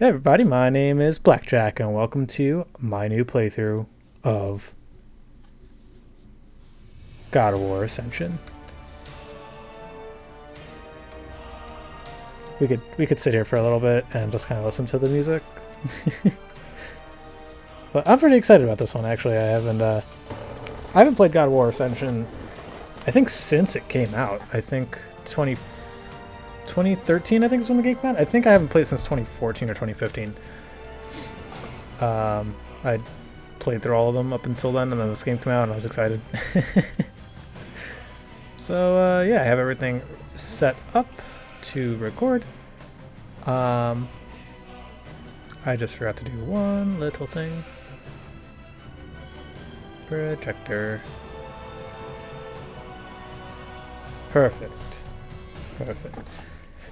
Hey everybody, my name is BlakJak and welcome to my new playthrough of God of War Ascension. We could sit here for a little bit and just kind of listen to the music. But I'm pretty excited about this one actually. I haven't played God of War Ascension I think since it came out. I think 2013 I think is when the game came out. I think I haven't played since 2014 or 2015. I played through all of them up until then, and then this game came out and I was excited. So yeah, I have everything set up to record. I just forgot to do one little thing. Projector. Perfect.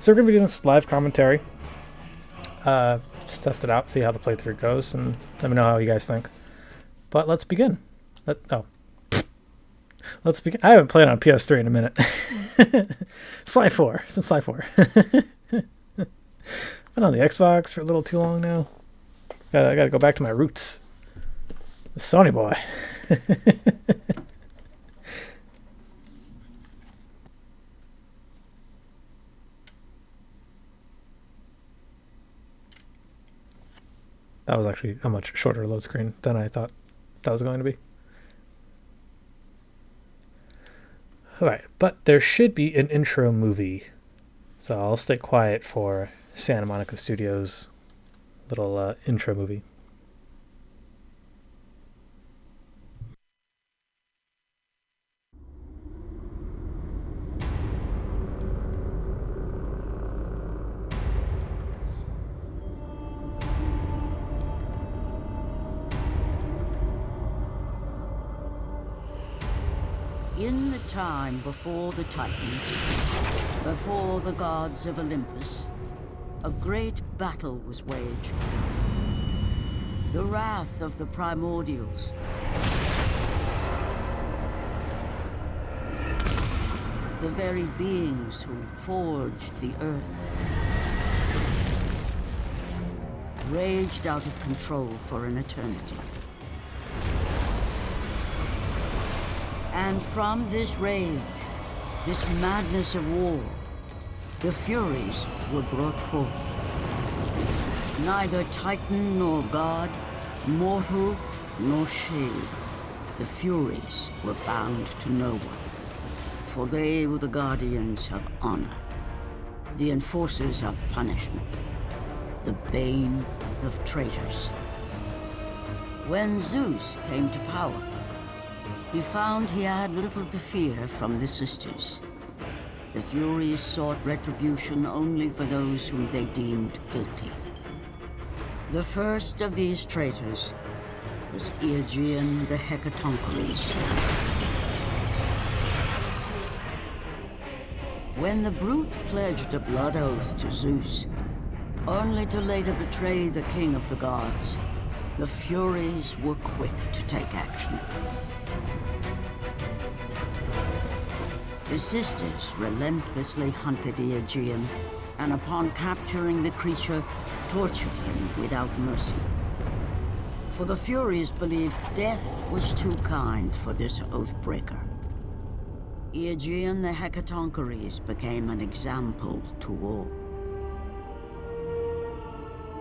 So we're going to be doing this with live commentary. Just test it out, see how the playthrough goes, and let me know how you guys think. But let's begin. Let's begin. I haven't played on PS3 in a minute. Sly 4. Since Sly 4. Been on the Xbox for a little too long now. I gotta go back to my roots. Sony boy. That was actually a much shorter load screen than I thought that was going to be. Alright, but there should be an intro movie. So I'll stay quiet for Santa Monica Studios' little intro movie. In the time before the Titans, before the gods of Olympus, a great battle was waged. The wrath of the primordials. The very beings who forged the earth. Raged out of control for an eternity. And from this rage, this madness of war, the Furies were brought forth. Neither Titan nor God, mortal nor shade, the Furies were bound to no one. For they were the guardians of honor, the enforcers of punishment, the bane of traitors. When Zeus came to power, he found he had little to fear from the sisters. The Furies sought retribution only for those whom they deemed guilty. The first of these traitors was Aegean the Hecatoncares. When the brute pledged a blood oath to Zeus, only to later betray the king of the gods, the Furies were quick to take action. The sisters relentlessly hunted Aegean, and upon capturing the creature, tortured him without mercy. For the Furies believed death was too kind for this oath-breaker. Aegean the Hecatoncares became an example to all.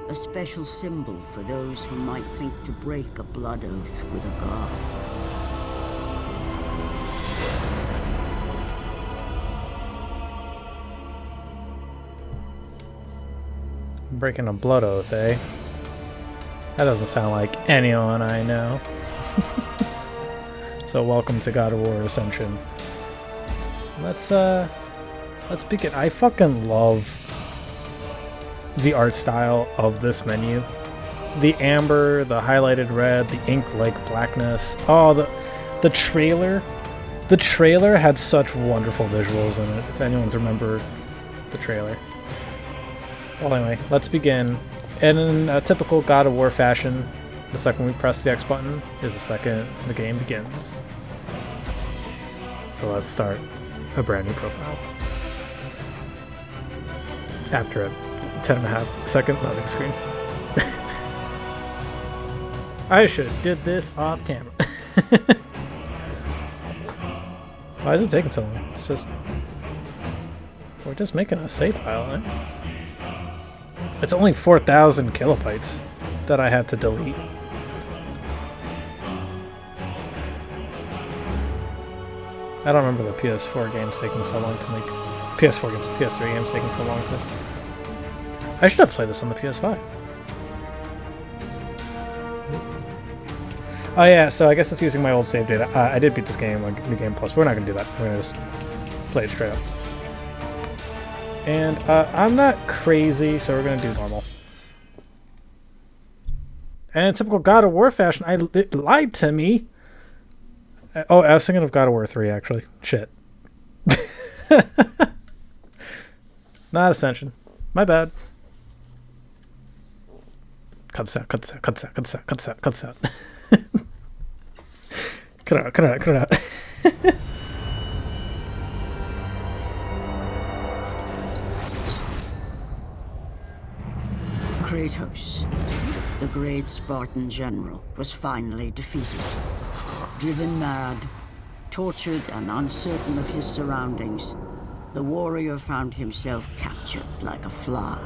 A special symbol for those who might think to break a blood oath with a god. Breaking a blood oath, eh? That doesn't sound like anyone I know. So welcome to God of War Ascension. Let's begin. I fucking love the art style of this menu. The amber, the highlighted red, the ink-like blackness. Oh, the trailer. The trailer had such wonderful visuals in it, if anyone's remembered the trailer. Well, anyway, let's begin. And in a typical God of War fashion, the second we press the X button is the second the game begins. So let's start a brand new profile. After 10.5-second loading screen. I should have did this off camera. Why is it taking so long? It's just... We're just making a save file, right? It's only 4,000 kilobytes that I had to delete. I don't remember the PS4 games taking so long to make. PS4 games, PS3 games taking so long to... I should have played this on the PS5. Oh yeah, so I guess it's using my old save data. I did beat this game on New Game Plus, but we're not going to do that. We're going to just play it straight up. And I'm not crazy, so we're going to do normal. And in typical God of War fashion, it lied to me. Oh, I was thinking of God of War 3, actually. Shit. Not Ascension. My bad. Cut this out, cut this out, cut this out, cut this out, cut this out, cut this out. Cut it out, cut it out, cut it out. Kratos, the great Spartan general, was finally defeated. Driven mad, tortured and uncertain of his surroundings, the warrior found himself captured like a fly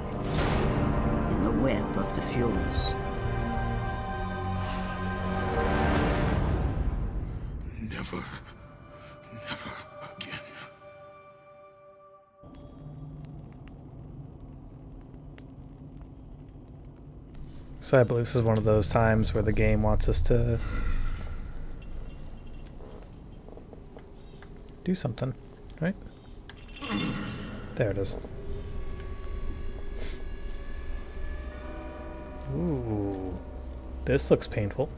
in the web of the Furies. Never, never again. So I believe this is one of those times where the game wants us to do something, right? There it is. Ooh, this looks painful.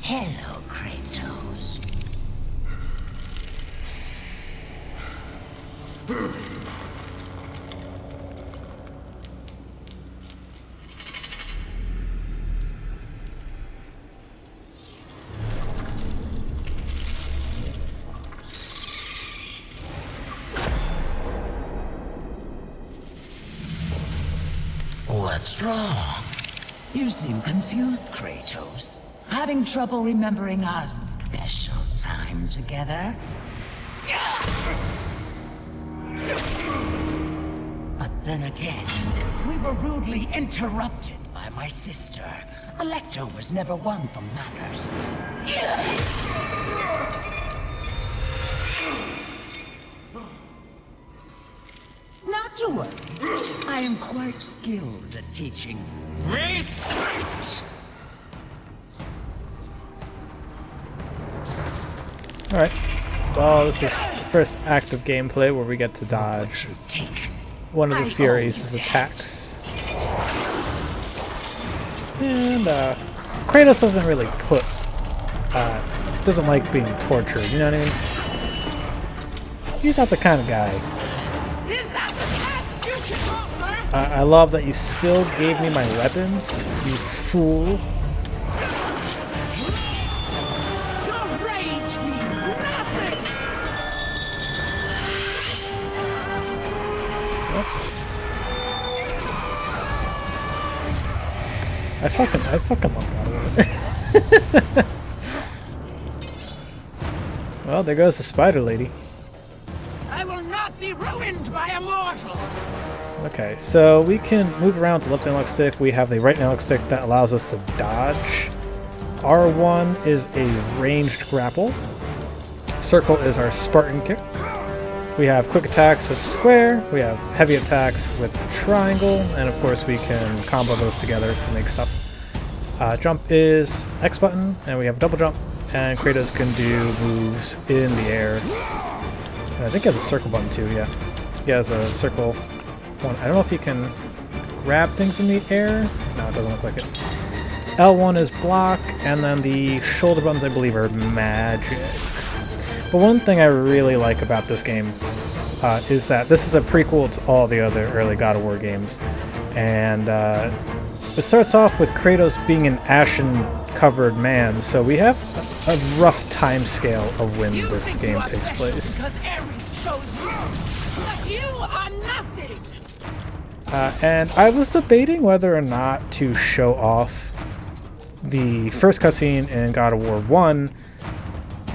Hello, Kratos. What's wrong? You seem confused, Kratos. Having trouble remembering our special time together? But then again, we were rudely interrupted by my sister. Alecto was never one for manners. Not to worry. I am quite skilled at teaching respect. Alright. Well, this is the first act of gameplay where we get to dodge one of the Furies' attacks. And Kratos doesn't really doesn't like being tortured, you know what I mean? He's not the kind of guy. I love that you still gave me my weapons, you fool. I fucking love that. Well, there goes the spider lady. I will not be ruined by a mortal. Okay, so we can move around with the left analog stick. We have the right analog stick that allows us to dodge. R1 is a ranged grapple. Circle is our Spartan kick. We have quick attacks with square, we have heavy attacks with triangle, and of course we can combo those together to make stuff. Jump is X button, and we have double jump, and Kratos can do moves in the air. And I think he has a circle button too, yeah. He has a circle one. I don't know if he can grab things in the air. No, it doesn't look like it. L1 is block, and then the shoulder buttons I believe are magic. But one thing I really like about this game is that this is a prequel to all the other early God of War games. And it starts off with Kratos being an ashen-covered man, so we have a rough time scale of when this game takes place. Because Ares chose you, but you are nothing. And I was debating whether or not to show off the first cutscene in God of War 1,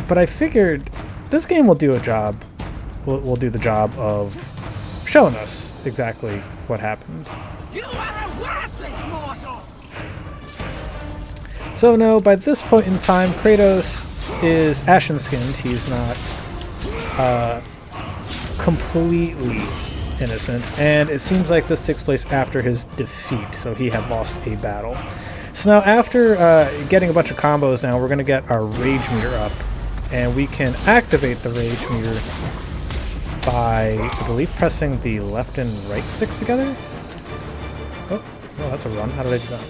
but I figured this game will do a job. Will do the job of showing us exactly what happened. You are a worthless mortal. So no, by this point in time, Kratos is ashen-skinned. He's not completely innocent, and it seems like this takes place after his defeat, so he had lost a battle. So now after getting a bunch of combos now, we're going to get our rage meter up, and we can activate the rage meter by, I believe, pressing the left and right sticks together. Oh, that's a run. How did I do that?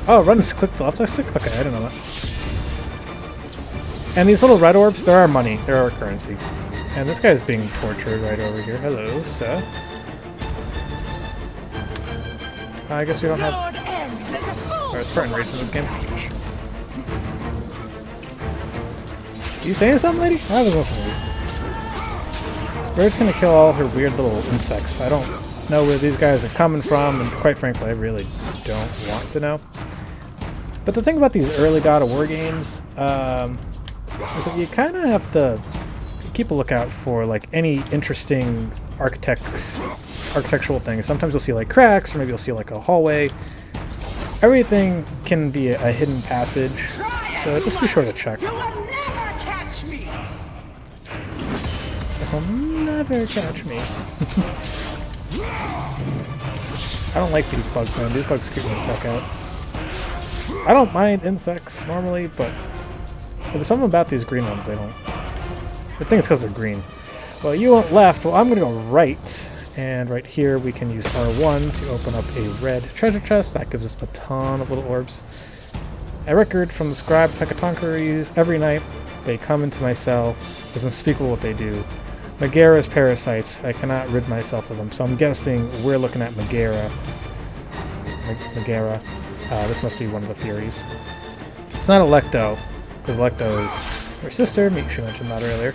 Oh, run is click the left stick? Okay, I didn't know that. And these little red orbs, they're our money. They're our currency. And this guy's being tortured right over here. Hello, sir. I guess we don't have... Alright, Spartan Rage in this game. You saying something, lady? I was listening to you. We're just gonna kill all her weird little insects. I don't know where these guys are coming from, and quite frankly, I really don't want to know. But the thing about these early God of War games is that you kind of have to keep a lookout for like any interesting architectural things. Sometimes you'll see like cracks, or maybe you'll see like a hallway. Everything can be a hidden passage, so just be sure to check. You will never catch me. You'll never catch me. I don't like these bugs, man. These bugs creep me the fuck out. I don't mind insects normally, but there's something about these green ones I don't. I think it's because they're green. Well, you went left. Well, I'm going to go right. And right here we can use R1 to open up a red treasure chest. That gives us a ton of little orbs. A record from the scribe of Hecatoncares. Every night they come into my cell. It's unspeakable what they do. Megara's parasites. I cannot rid myself of them. So I'm guessing we're looking at Megara. Megara. This must be one of the Furies. It's not Electo, because Electo is her sister. She mentioned that earlier.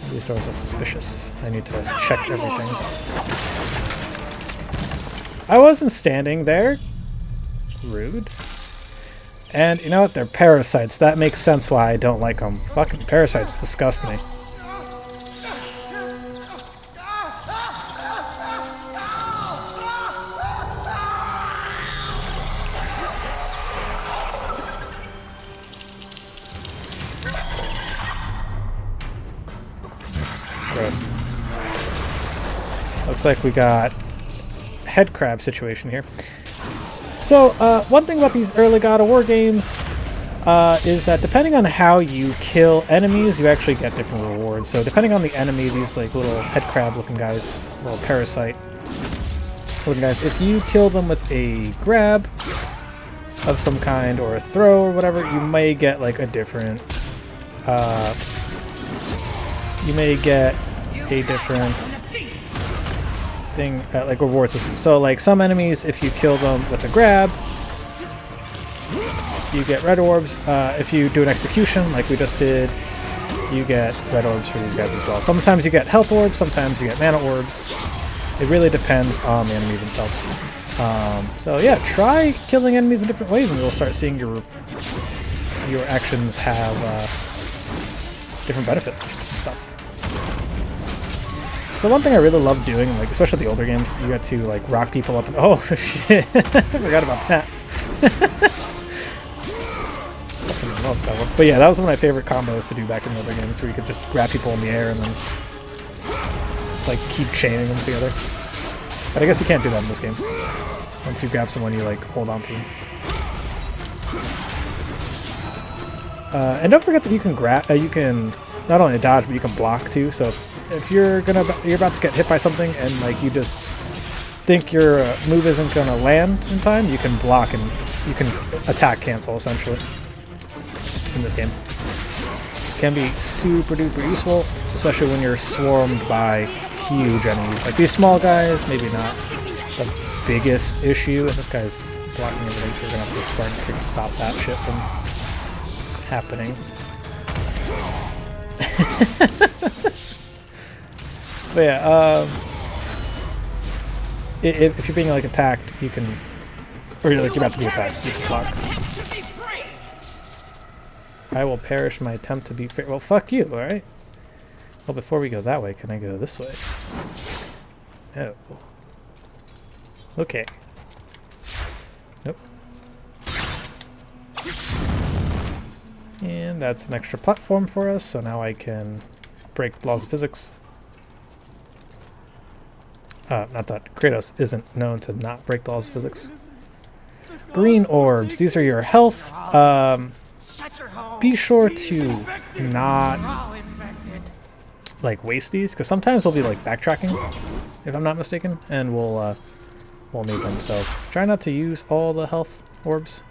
These doors look suspicious. I need to check everything. I wasn't standing there. Rude. And you know what? They're parasites. That makes sense why I don't like them. Fucking parasites disgust me. Gross. Looks like we got a head crab situation here. So, one thing about these early God of War games is that depending on how you kill enemies, you actually get different rewards. So depending on the enemy, these like little head crab looking guys, little parasite looking guys, if you kill them with a grab of some kind or a throw or whatever, you may get like a different thing, like reward system. So like some enemies, if you kill them with a grab, you get red orbs. If you do an execution like we just did, you get red orbs for these guys as well. Sometimes you get health orbs, sometimes you get mana orbs. It really depends on the enemy themselves. So yeah, try killing enemies in different ways and you'll start seeing your actions have different benefits and stuff. So one thing I really love doing, like especially the older games, you get to like rock people up and oh shit, I forgot about that. I love that one. But yeah, that was one of my favorite combos to do back in the other games, where you could just grab people in the air and then like keep chaining them together. But I guess you can't do that in this game. Once you grab someone, you like hold on to them. And don't forget that you can you can not only dodge, but you can block too. So if you're about to get hit by something and like you just think your move isn't gonna land in time, you can block and you can attack cancel essentially in this game. It can be super duper useful, especially when you're swarmed by huge enemies. Like these small guys, maybe not the biggest issue, and this guy's blocking everything, so you're gonna have to Spartan kick to stop that shit from happening. But yeah, if you're being like attacked, you can, or you're like you're about to be attacked, you can block. I will perish in my attempt to be free. Well, fuck you, alright? Well, before we go that way, can I go this way? No. Okay. Nope. And that's an extra platform for us, so now I can break laws of physics. Not that Kratos isn't known to not break the laws of physics. Green orbs. These are your health. Be sure to not like waste these, because sometimes we'll be like backtracking, if I'm not mistaken, and we'll need them. So try not to use all the health orbs,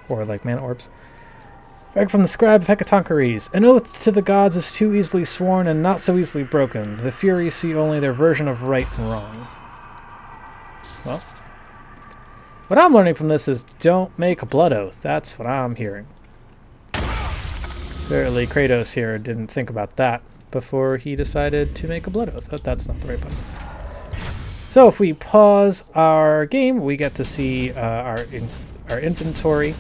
or like mana orbs. Back from the scribe of Hecatoncares. An oath to the gods is too easily sworn and not so easily broken. The Furies see only their version of right and wrong. Well, what I'm learning from this is don't make a blood oath. That's what I'm hearing. Clearly Kratos here didn't think about that before he decided to make a blood oath. That's not the right button. So if we pause our game, we get to see our inventory.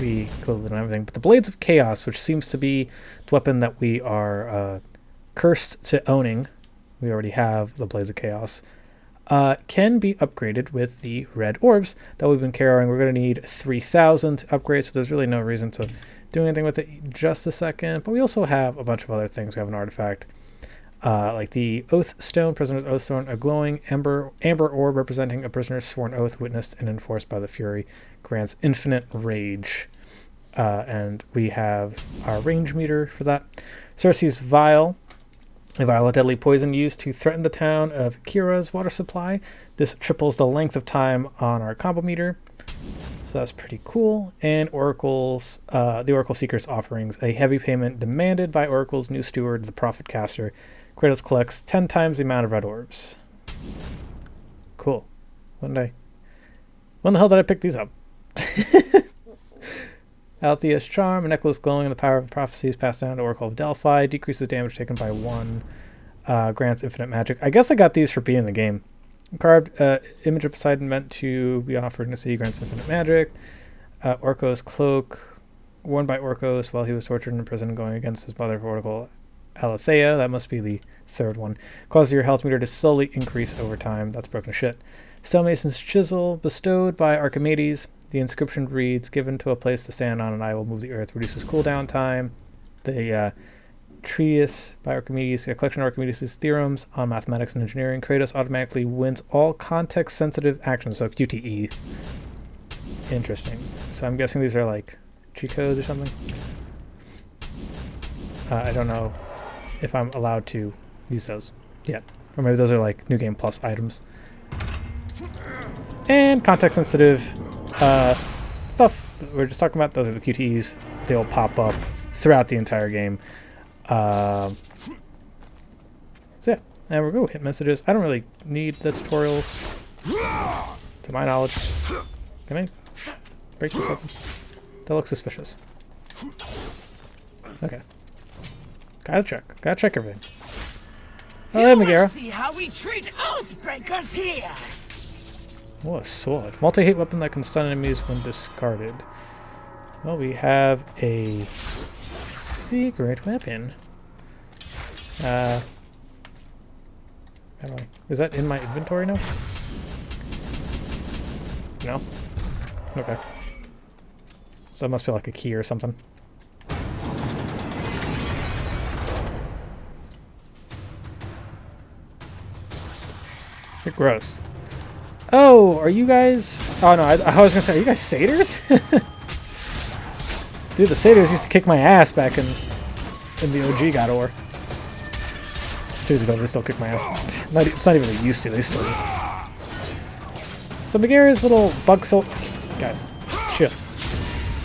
We clothed and everything, but the Blades of Chaos, which seems to be the weapon that we are cursed to owning, we already have the Blades of Chaos, can be upgraded with the red orbs that we've been carrying. We're going to need 3,000 to upgrade, so there's really no reason to do anything with it just a second. But we also have a bunch of other things. We have an artifact like the Oath Stone, Prisoner's Oath Stone, a glowing amber orb representing a prisoner's sworn oath witnessed and enforced by the Fury, grants infinite rage. And we have our range meter for that. Circe's Vial, a vial of deadly poison used to threaten the town of Kira's water supply. This triples the length of time on our combo meter, so that's pretty cool. And Oracle's, the Oracle Seeker's offerings, a heavy payment demanded by Oracle's new steward, the Prophet Caster. Kratos collects 10 times the amount of red orbs. Cool. When the hell did I pick these up? Althea's Charm, a necklace glowing in the power of prophecies passed down to Oracle of Delphi, decreases damage taken by 1, grants infinite magic. I guess I got these for being in the game. Carved image of Poseidon meant to be offered in the sea, grants infinite magic. Orcos cloak, worn by Orcos while he was tortured in prison going against his mother, Oracle Alethea. That must be the third one. Causes your health meter to slowly increase over time. That's broken shit. Stonemason's Chisel, bestowed by Archimedes. The inscription reads, given to a place to stand on and I will move the earth. Reduces cooldown time. The treatise by Archimedes, a collection of Archimedes' theorems on mathematics and engineering. Kratos automatically wins all context-sensitive actions, so QTE. Interesting. So I'm guessing these are like cheat codes or something. I don't know if I'm allowed to use those yet. Or maybe those are like New Game Plus items. And context-sensitive stuff that we're just talking about. Those are the QTEs. They'll pop up throughout the entire game. So yeah, and we're going to hit messages. I don't really need the tutorials, to my knowledge. Can I break this open? That looks suspicious. Okay. Gotta check everything. Oh, hey, Megara. See how we treat Oathbreakers here. Oh, a sword. Multi-hit weapon that can stun enemies when discarded. Well, we have a secret weapon. How do I... Is that in my inventory now? No? Okay. So it must be like a key or something. You're gross. Oh, are you guys... Oh no, I was gonna say, are you guys satyrs? Dude, the satyrs used to kick my ass back in the OG God of War. Dude, they still kick my ass. It's not even they used to, they still do. So Megara's little bug soul... Guys, chill.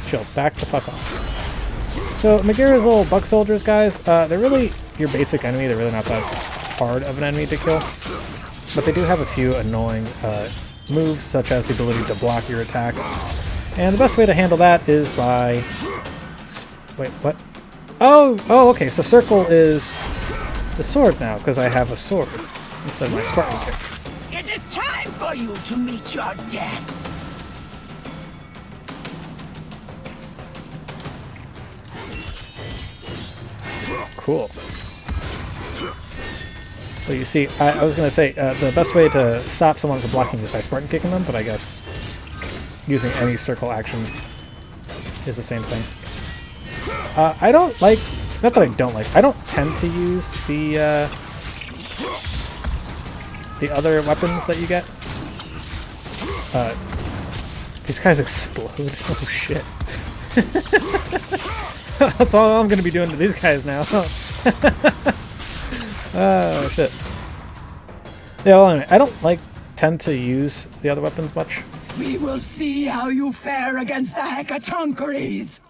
Chill, back the fuck off. So Megara's little bug soldiers, guys, they're really your basic enemy. They're really not that hard of an enemy to kill. But they do have a few annoying moves, such as the ability to block your attacks. And the best way to handle that is by... Wait, what? Oh, okay, so circle is the sword now, because I have a sword instead of my Spartan kick. It is time for you to meet your death. Cool. Well, you see, I was going to say, the best way to stop someone from blocking is by Spartan kicking them, but I guess using any circle action is the same thing. I don't like... Not that I don't like... I don't tend to use the other weapons that you get. These guys explode. Oh, shit. That's all I'm going to be doing to these guys now. Oh, shit. Yeah, well, anyway, I don't, tend to use the other weapons much. We will see how you fare against the Hecatoncares.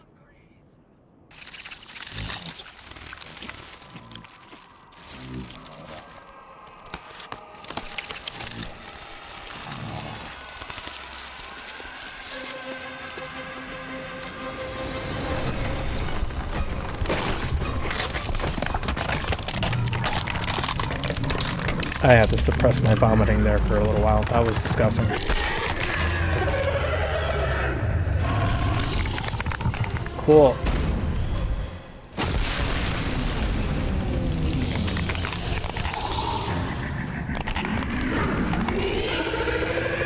I had to suppress my vomiting there for a little while. That was disgusting. Cool.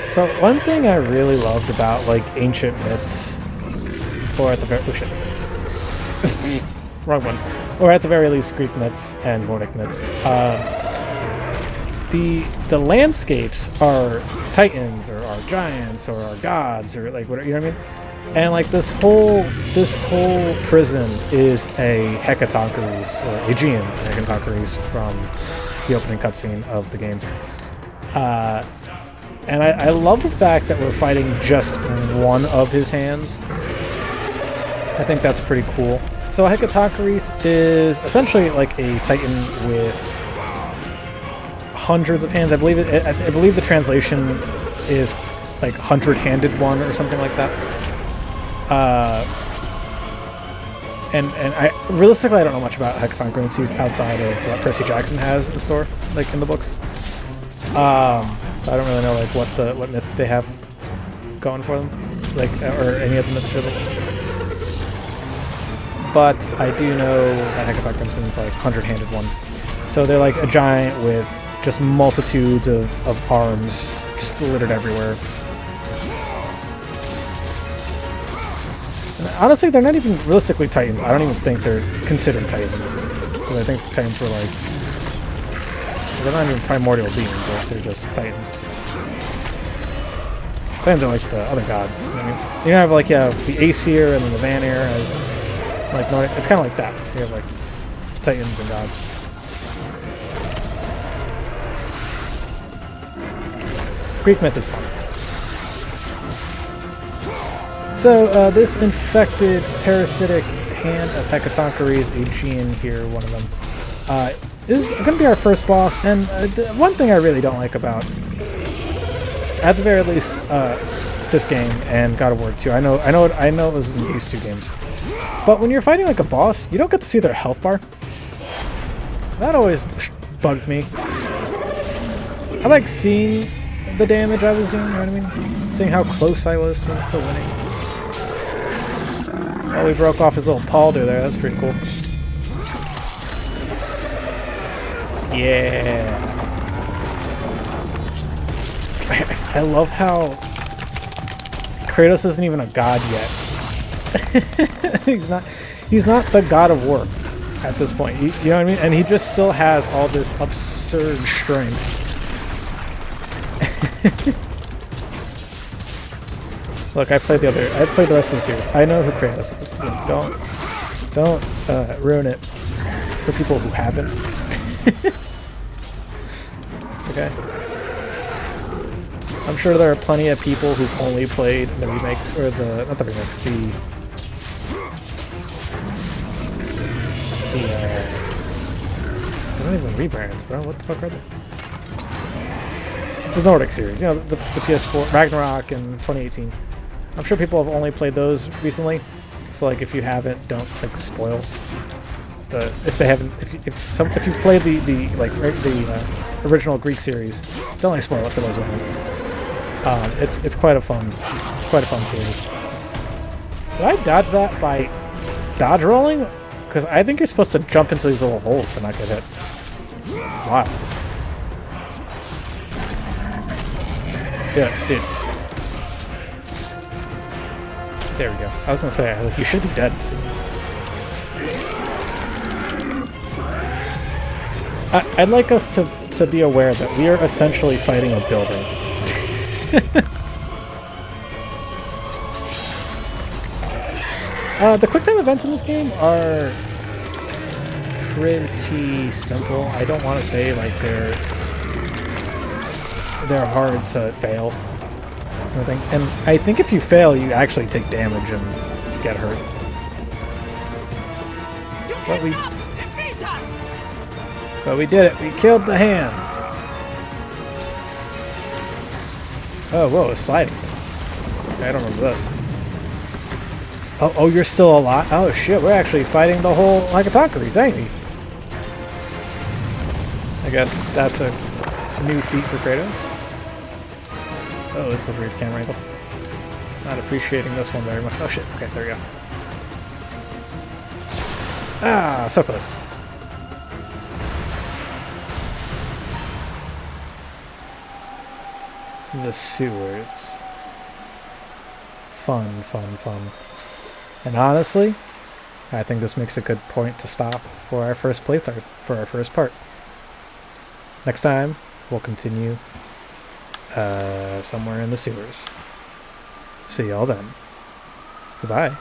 So one thing I really loved about ancient myths, or at the very wrong one, or at the very least Greek myths and Nordic myths, the landscapes are titans or are giants or are gods or whatever, you know what I mean? And this whole prison is a Hecatoncares or Aegean Hecatoncares from the opening cutscene of the game. And I love the fact that we're fighting just one of his hands. I think that's pretty cool. So Hecatoncares is essentially a titan with hundreds of hands. I believe the translation is hundred-handed one or something like that. And I realistically I don't know much about Hecatoncares outside of what Percy Jackson has in store, in the books. So I don't really know what myth they have going for them, or any of the myths really. But I do know that Hecatoncares means hundred-handed one. So they're a giant with just multitudes of arms just littered everywhere. And honestly, they're not even realistically titans. I don't even think they're considered titans. Because I think titans were they're not even primordial beings, right? They're just titans. Titans are the other gods. I mean, you have the Aesir and then the Vanir as Nordic. It's kind of like that. You have titans and gods. Greek myth is fun. So this infected parasitic hand of Hecatoncares, Aegean here, one of them, is going to be our first boss. And one thing I really don't like about, at the very least, this game and God of War 2. I know it was in these two games, but when you're fighting a boss, you don't get to see their health bar. That always bugged me. I like seeing the damage I was doing, you know what I mean? Seeing how close I was to winning. Oh, we broke off his little palder there, that's pretty cool. Yeah. I love how Kratos isn't even a god yet. He's not the god of war at this point. You know what I mean? And he just still has all this absurd strength. Look, I played the rest of the series. I know who Kratos is. Don't ruin it for people who haven't. Okay. I'm sure there are plenty of people who've only played the remakes, or not the remakes, not even rebrands, bro. What the fuck are they? The Nordic series, you know, the PS4, Ragnarok in 2018. I'm sure people have only played those recently, so like if you haven't, don't like spoil the if they haven't if you've played the original Greek series, don't like spoil it for those who haven't. It's quite a fun series. Did I dodge that by dodge rolling? Because I think you're supposed to jump into these little holes to not get hit. Wow. Yeah, dude. There we go. I was gonna say, you should be dead soon. I'd like us to be aware that we are essentially fighting a building. The QuickTime events in this game are pretty simple. I don't want to say like they're hard to fail. And I think if you fail, you actually take damage and get hurt. But we did it. We killed the hand. Oh, whoa, it's sliding. I don't remember this. Oh, you're still alive? Oh shit, we're actually fighting the whole Hecatoncares, ain't we? I guess that's a new feat for Kratos. Oh, this is a weird camera angle. Not appreciating this one very much. Oh shit, okay, there we go. Ah, so close. The sewers. Fun. And honestly, I think this makes a good point to stop for our first playthrough, for our first part. Next time, we'll continue somewhere in the sewers. See y'all then. Goodbye.